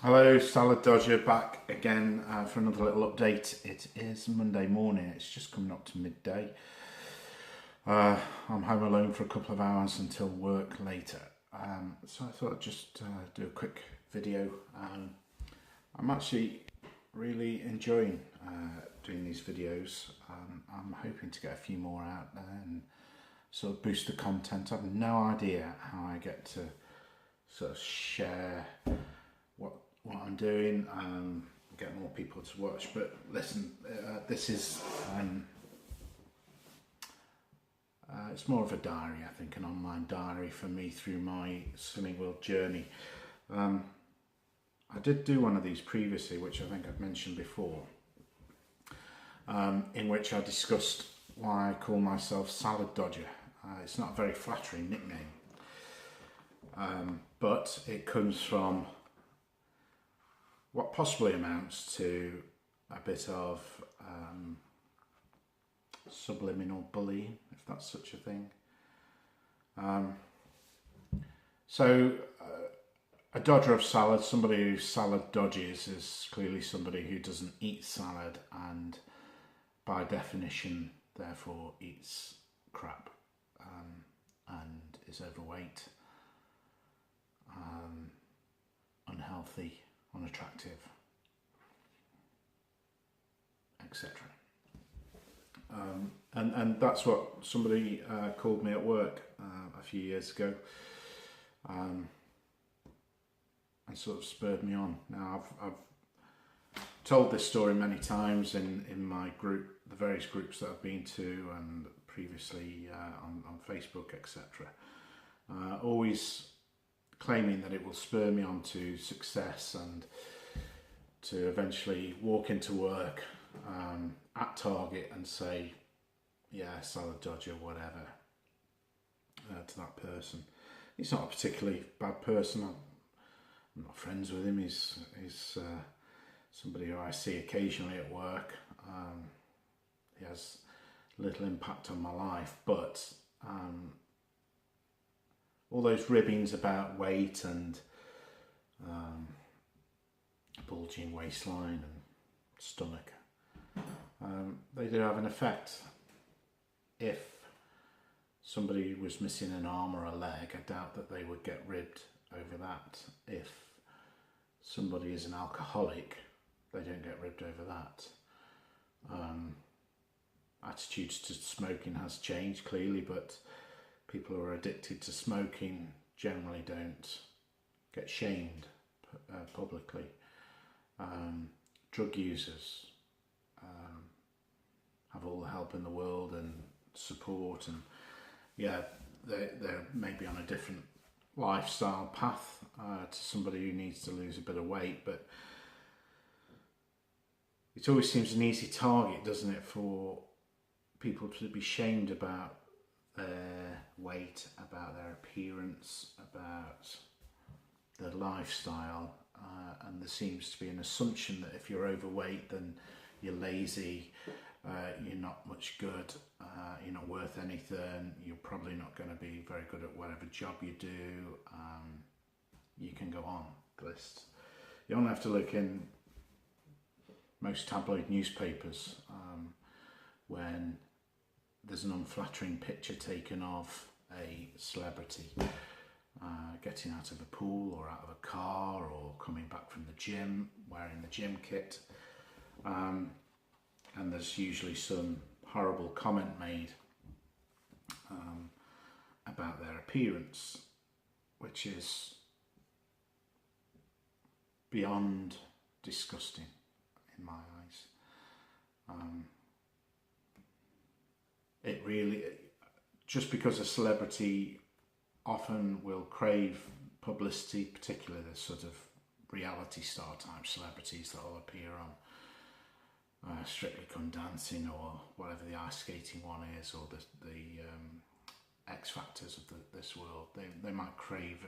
Hello, Salad Dodger back again for another little update. It is Monday morning, it's just coming up to midday. I'm home alone for a couple of hours until work later. So I thought I'd just do a quick video. I'm actually really enjoying doing these videos. I'm hoping to get a few more out there and sort of boost the content. I have no idea how I get to sort of share what I'm doing and get more people to watch. But listen, this is it's more of a diary, I think, an online diary for me through my swimming world journey. I did do one of these previously, which I think I've mentioned before, in which I discussed why I call myself Salad Dodger. It's not a very flattering nickname, but it comes from what possibly amounts to a bit of subliminal bullying, if that's such a thing. A dodger of salad, somebody who salad dodges, is clearly somebody who doesn't eat salad and by definition therefore eats crap and is overweight, unhealthy, unattractive, etc. And that's what somebody called me at work a few years ago, and sort of spurred me on. Now I've told this story many times in my group, the various groups that I've been to, and previously on Facebook, etc. Always claiming that it will spur me on to success and to eventually walk into work at Target and say, yeah, Salad Dodger, whatever, to that person. He's not a particularly bad person. I'm not friends with him. He's somebody who I see occasionally at work. He has little impact on my life, but all those ribbings about weight and bulging waistline and stomach, they do have an effect. If somebody was missing an arm or a leg, I doubt that they would get ribbed over that. If somebody is an alcoholic, they don't get ribbed over that. Attitudes to smoking has changed clearly, but people who are addicted to smoking generally don't get shamed publicly. Drug users have all the help in the world and support, and yeah, they're maybe on a different lifestyle path to somebody who needs to lose a bit of weight, but it always seems an easy target, doesn't it, for people to be shamed about their weight, about their appearance, about their lifestyle, and there seems to be an assumption that if you're overweight then you're lazy, you're not much good, you're not worth anything, you're probably not going to be very good at whatever job you do. You can go on the list. You only have to look in most tabloid newspapers when there's an unflattering picture taken of a celebrity getting out of a pool or out of a car or coming back from the gym wearing the gym kit, and there's usually some horrible comment made about their appearance, which is beyond disgusting in my eyes. It really, just because a celebrity often will crave publicity, particularly the sort of reality star type celebrities that will appear on Strictly Come Dancing or whatever the ice skating one is, or the X Factors of this world. They might crave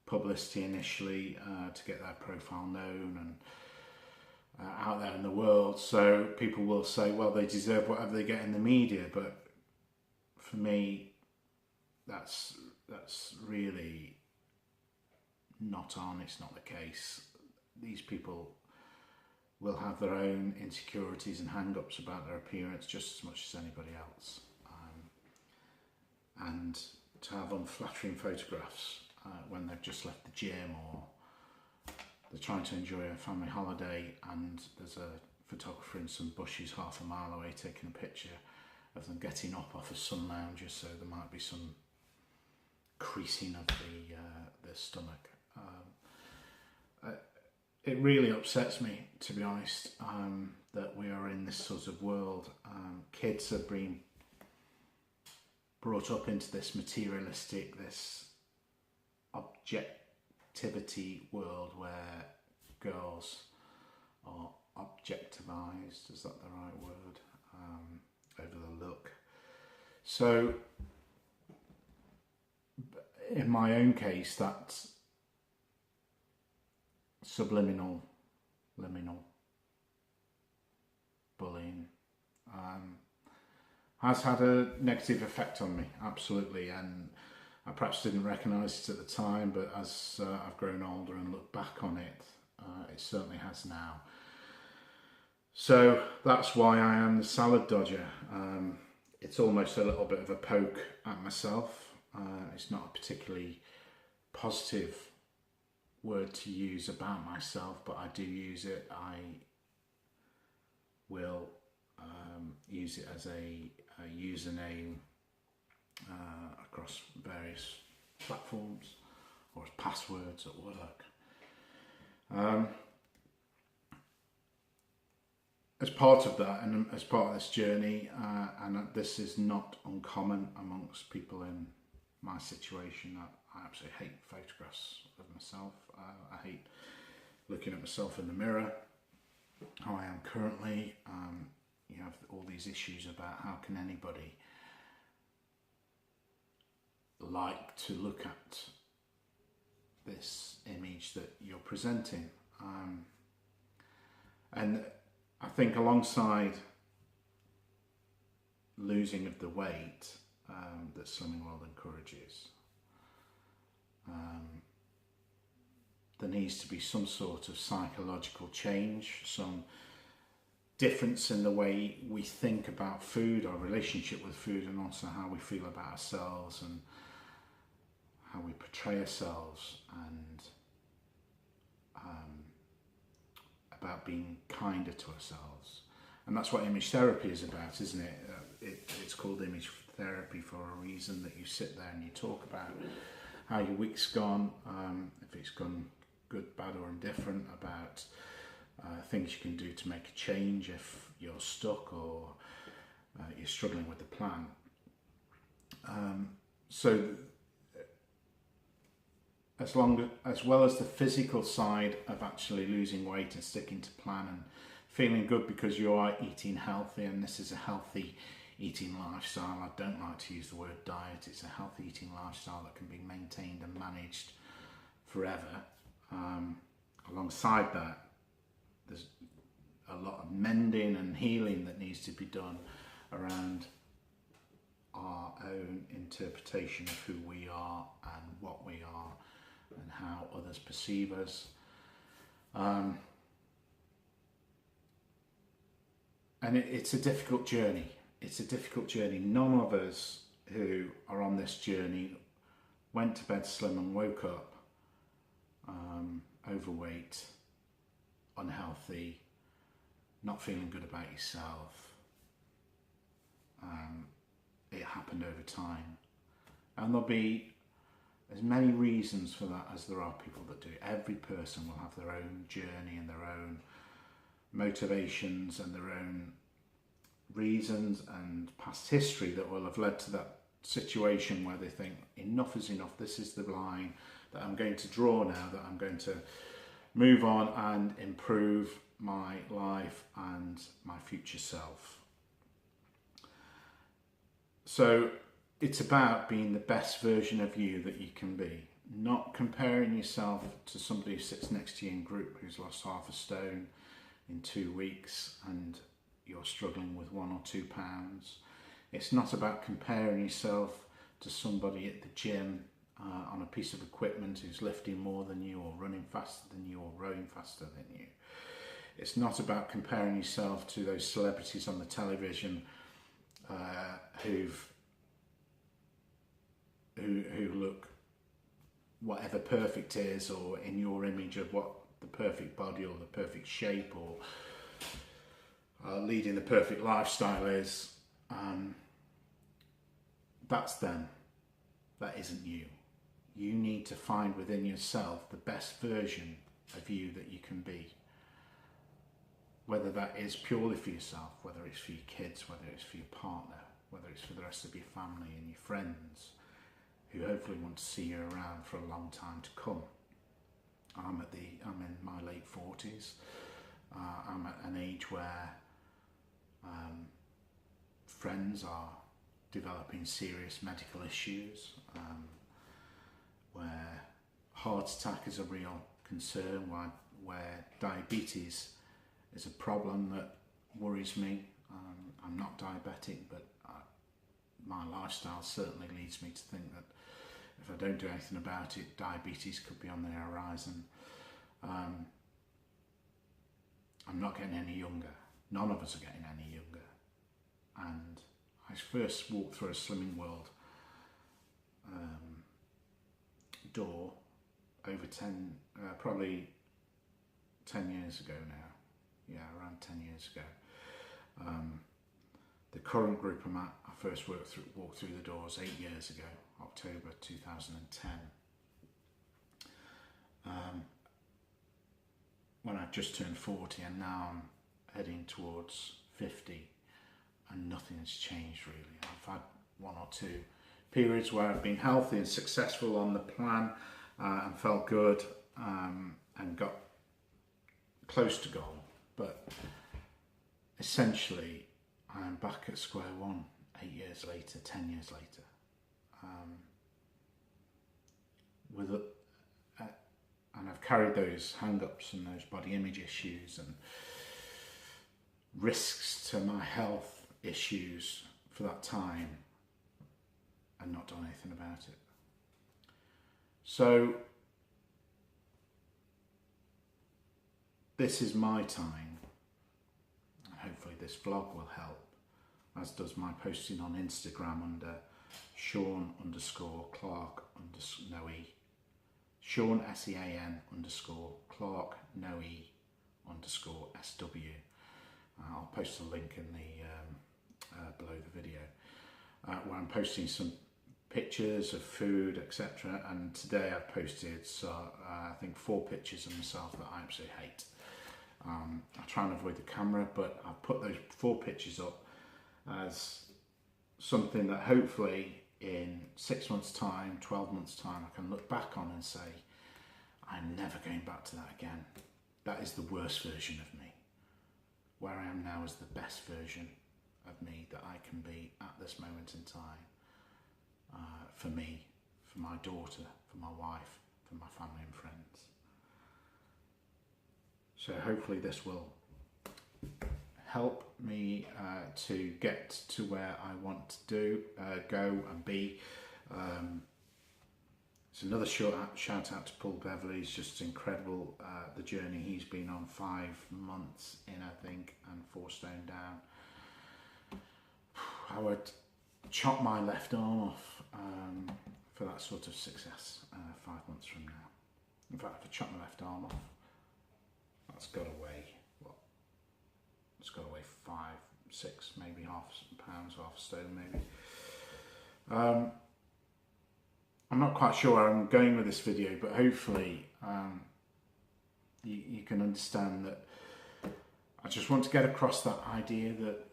publicity initially to get their profile known and out there in the world, so people will say, well, they deserve whatever they get in the media. But for me, that's really not honest, not the case. these people will have their own insecurities and hang-ups about their appearance just as much as anybody else. And to have unflattering photographs when they've just left the gym, or they're trying to enjoy a family holiday and there's a photographer in some bushes half a mile away taking a picture of them getting up off a sun lounger, so there might be some creasing of the stomach. It really upsets me, to be honest, that we are in this sort of world. Kids are being brought up into this materialistic, this objectivity world where girls are objectivized, is that the right word, over the look. So in my own case, that's subliminal, liminal bullying has had a negative effect on me, absolutely, and I perhaps didn't recognise it at the time, but as I've grown older and look back on it, it certainly has now. So that's why I am the salad dodger. It's almost a little bit of a poke at myself. It's not a particularly positive word to use about myself, but I do use it. I will use it as a username across various platforms, or as passwords at work. As part of that, and as part of this journey, and this is not uncommon amongst people in my situation, I absolutely hate photographs of myself. I hate looking at myself in the mirror, how I am currently. You have all these issues about how can anybody like to look at this image that you're presenting. And I think alongside losing of the weight that Slimming World encourages, there needs to be some sort of psychological change, some difference in the way we think about food, our relationship with food, and also how we feel about ourselves and how we portray ourselves, and about being kinder to ourselves. And that's what image therapy is about, isn't it? It's called image therapy for a reason, that you sit there and you talk about how your week's gone, if it's gone good, bad or indifferent, about things you can do to make a change if you're stuck or you're struggling with the plan. So as well as the physical side of actually losing weight and sticking to plan and feeling good because you are eating healthy, and this is a healthy eating lifestyle. I don't like to use the word diet. It's a healthy eating lifestyle that can be maintained and managed forever. Alongside that, there's a lot of mending and healing that needs to be done around our own interpretation of who we are and what we are and how others perceive us. And it's a difficult journey. It's a difficult journey. None of us who are on this journey went to bed slim and woke up overweight, unhealthy, not feeling good about yourself. It happened over time. And there'll be as many reasons for that as there are people that do. Every person will have their own journey and their own motivations and their own reasons and past history that will have led to that situation where they think enough is enough, this is the line that I'm going to draw now, that I'm going to move on and improve my life and my future self. So it's about being the best version of you that you can be, not comparing yourself to somebody who sits next to you in group who's lost half a stone in 2 weeks and you're struggling with 1 or 2 pounds. It's not about comparing yourself to somebody at the gym on a piece of equipment who's lifting more than you or running faster than you or rowing faster than you. It's not about comparing yourself to those celebrities on the television who look whatever perfect is, or in your image of what the perfect body or the perfect shape or leading the perfect lifestyle is. That's them. That isn't you. You need to find within yourself the best version of you that you can be. Whether that is purely for yourself, whether it's for your kids, whether it's for your partner, whether it's for the rest of your family and your friends, who hopefully want to see you around for a long time to come. I'm in my late 40s. I'm at an age where friends are developing serious medical issues, where heart attack is a real concern, where diabetes is a problem that worries me. I'm not diabetic, but my lifestyle certainly leads me to think that if I don't do anything about it, diabetes could be on the horizon. I'm not getting any younger. None of us are getting any younger. And I first walked through a Slimming World door over probably 10 years ago now. Yeah, around 10 years ago. The current group I'm at, I first walked through the doors 8 years ago, October 2010. When I just turned 40, and now I'm heading towards 50, and nothing has changed really. I've had one or two periods where I've been healthy and successful on the plan and felt good and got close to goal, but essentially I'm back at square one 8 years later, 10 years later, and I've carried those hang-ups and those body image issues and risks to my health issues for that time and not done anything about it. So this is my time. Hopefully this vlog will help, as does my posting on Instagram under Sean_Clark no E. Sean SEAN _Clark no E _SW. I'll post a link in the below the video where I'm posting some pictures of food, etc. And today I've posted I think 4 pictures of myself that I absolutely hate. I try and avoid the camera, but I've put those 4 pictures up as something that hopefully in 6 months' time, 12 months' time, I can look back on and say, I'm never going back to that again. That is the worst version of me. Where I am now is the best version of me that I can be at this moment in time. For me, for my daughter, for my wife, for my family and friends. So hopefully this will help me to get to where I want to go and be. It's another shout out to Paul Beverley. It's just incredible the journey he's been on. 5 months in, I think, and 4 stone down. I would chop my left arm off for that sort of success 5 months from now. In fact, if I chop my left arm off, that's got to weigh, what? It's got to weigh 5, 6, maybe £half a stone maybe. I'm not quite sure where I'm going with this video, but hopefully you can understand that I just want to get across that idea that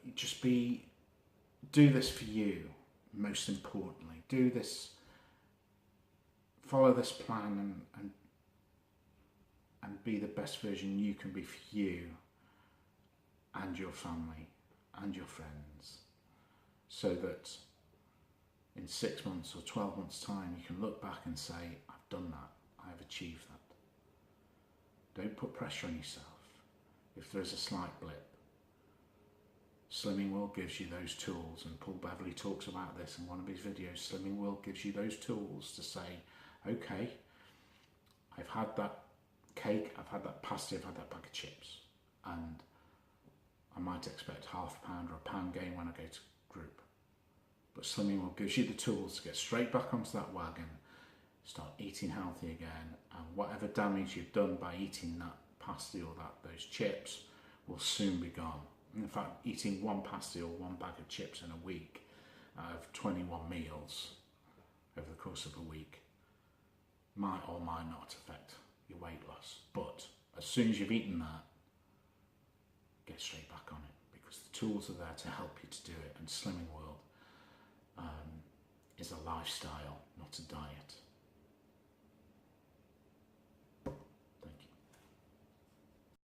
do this for you, most importantly. Do this, follow this plan and be the best version you can be for you and your family and your friends, so that in 6 months or 12 months time you can look back and say, I've done that, I've achieved that. Don't put pressure on yourself if there is a slight blip. Slimming World gives you those tools, and Paul Beverley talks about this in one of his videos. Slimming World gives you those tools to say, okay, I've had that cake, I've had that pasty, I've had that bag of chips, and I might expect half a pound or a pound gain when I go to group. But Slimming World gives you the tools to get straight back onto that wagon, start eating healthy again, and whatever damage you've done by eating that pasty or those chips will soon be gone. In fact, eating one pasty or one bag of chips in a week out of 21 meals over the course of a week might or might not affect your weight loss. But as soon as you've eaten that, get straight back on it, because the tools are there to help you to do it. And Slimming World is a lifestyle, not a diet.